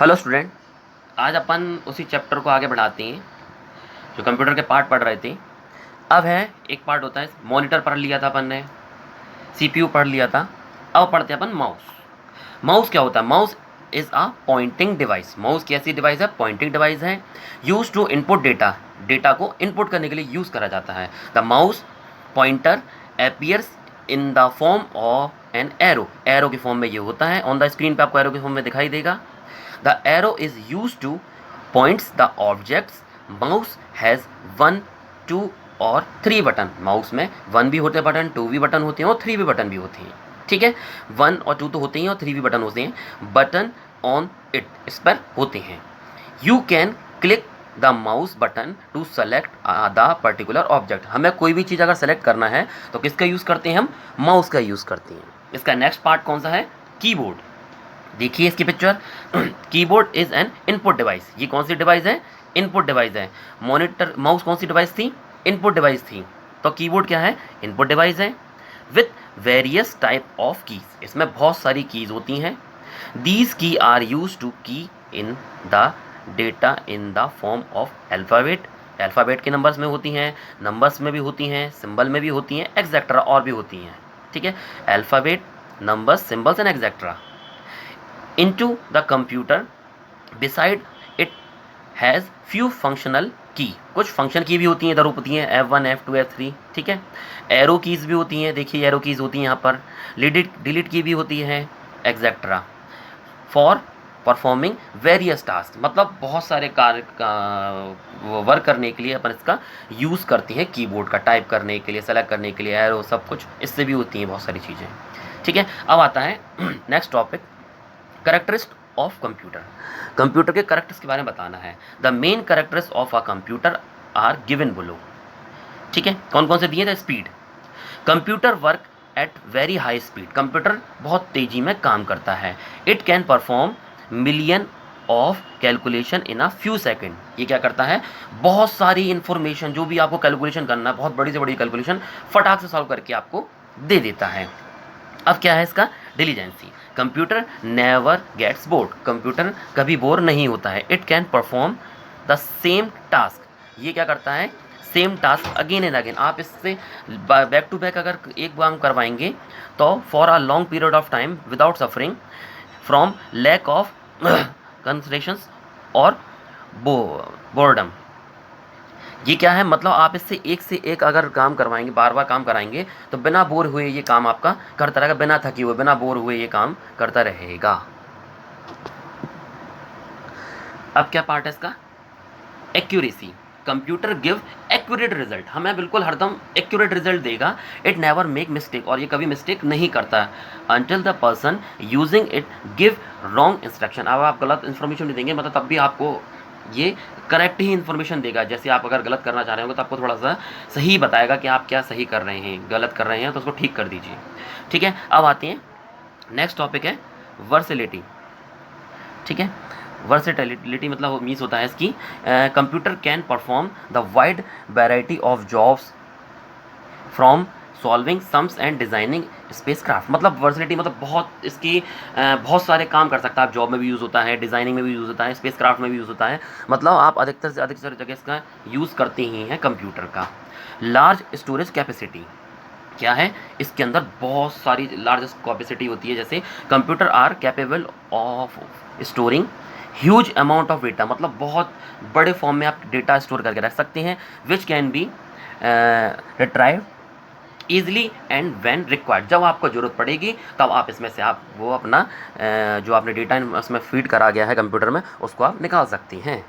Hello student, आज अपन उसी chapter को आगे बढ़ाते हैं जो कंप्यूटर के पार्ट पढ़ रहे थे। अब है एक पार्ट होता है मॉनिटर पढ़ लिया था अपन ने, सीपीयू पढ़ लिया था। अब पढ़ते हैं अपन माउस। माउस क्या होता है? Mouse is a pointing device. Mouse की ऐसी डिवाइस है, पॉइंटिंग डिवाइस है, use to input data. Data को इनपुट करने के लिए यूज करा जाता है। The mouse pointer appears in the form of an arrow. Arrow की फॉर्म में ये होता है। ऑन द स्क्रीन पे आपको एरो की फॉर्म में दिखाई देगा। The arrow is used to points the objects. Mouse has 1, 2 और 3 बटन। माउस में 1 भी होते हैं बटन, 2 भी बटन होते हैं और 3 भी बटन भी होते हैं। ठीक है, 1 और 2 तो होते हैं और 3 भी बटन होते हैं। बटन ऑन इट, इस पर होते हैं। You can click the mouse button to select the particular object. हमें कोई भी चीज़ अगर सेलेक्ट करना है तो किसका यूज़ करते हैं? हम माउस का यूज़ करते हैं। इसका नेक्स्ट पार्ट कौन सा है? कीबोर्ड। देखिए इसकी picture. Keyboard is an input device. ये कौन सी डिवाइस है? इनपुट डिवाइस है। मॉनिटर माउस कौन सी डिवाइस थी? इनपुट डिवाइस थी। तो कीबोर्ड क्या है? इनपुट डिवाइस है with various type of keys. इसमें बहुत सारी कीज होती हैं। दीज की आर यूज टू की in the data in the form of alphabet. Alphabet के नंबर्स में होती हैं, नंबर्स में भी होती हैं, सिंबल में भी होती हैं, एक्सेट्रा और भी होती हैं। ठीक है, alphabet, numbers, symbols and etcetera into the computer. Beside it has few functional की। कुछ फंक्शन की भी होती हैं, इधर होती हैं F1, F2, F3। ठीक है, एरो कीज़ भी होती हैं। देखिए एरो कीज़ होती हैं यहाँ पर। डिलीट की भी होती है, etcetera. For performing various task, मतलब बहुत सारे कार्य वर्क करने के लिए अपन इसका यूज़ करते हैं। कीबोर्ड का टाइप करने के लिए, सेलेक्ट करने के लिए, एरो, सब कुछ इससे भी होती हैं बहुत सारी चीज़ें। ठीक है, अब आता है next topic, characteristics of computer. Computer के करेक्टर्स के बारे में बताना है। The main characters of a computer are given below. ठीक है, कौन कौन से दिए थे? Speed. Computer work at very high speed. Computer बहुत तेजी में काम करता है। It can perform million of calculation in a few second. ये क्या करता है? बहुत सारी इंफॉर्मेशन, जो भी आपको कैलकुलेशन करना है, बहुत बड़ी से बड़ी कैलकुलेशन फटाक से सॉल्व करके आपको दे देता है। अब क्या है इसका? Diligence. Computer never gets bored. Computer कभी बोर नहीं होता है। It can perform the same task. ये क्या करता है? Same task again and again. आप इससे बैक टू बैक अगर एक बार करवाएंगे तो for a long period of time without suffering from lack of concentration और बोर्डम। ये क्या है? मतलब आप इससे एक से एक अगर काम करवाएंगे, बार बार काम कराएंगे तो बिना बोर हुए ये काम आपका करता रहेगा, बिना थके हुए, बिना बोर हुए ये काम करता रहेगा। अब क्या पार्ट है इसका? Accuracy. Computer give accurate result. हमें बिल्कुल हरदम एक्यूरेट रिजल्ट देगा। इट नेवर मेक मिस्टेक, और ये कभी मिस्टेक नहीं करता। Until the person using it give wrong instruction. अब आप गलत इन्फॉर्मेशन नहीं देंगे, मतलब तब भी आपको ये करेक्ट ही इन्फॉर्मेशन देगा। जैसे आप अगर गलत करना चाह रहे होंगे तो आपको थोड़ा सा सही बताएगा कि आप क्या सही कर रहे हैं, गलत कर रहे हैं तो उसको ठीक कर दीजिए। ठीक है, अब आते हैं नेक्स्ट टॉपिक है वर्सिलिटी। ठीक है, वर्सेटिलिटी मतलब मीन्स होता है इसकी, computer can perform the wide variety of jobs from solving sums and designing spacecraft. मतलब वर्सिलिटी मतलब बहुत इसकी बहुत सारे काम कर सकता है। आप जॉब में भी यूज़ होता है, डिज़ाइनिंग में भी यूज़ होता है, स्पेसक्राफ्ट में भी यूज़ होता है। मतलब आप अधिकतर से अधिकतर जगह इसका यूज़ करते ही हैं कंप्यूटर का। लार्ज स्टोरेज कैपेसिटी क्या है? इसके अंदर बहुत सारी लार्ज कैपेसिटी होती है। जैसे computer are capable of storing huge amount of data, मतलब बहुत बड़े फॉर्म में आप डेटा स्टोर करके रख सकते हैं। Which can be retrieve easily and when required. जब आपको ज़रूरत पड़ेगी तब आप इसमें से आप वो अपना जो आपने डेटा उसमें फीड करा गया है कंप्यूटर में, उसको आप निकाल सकती हैं।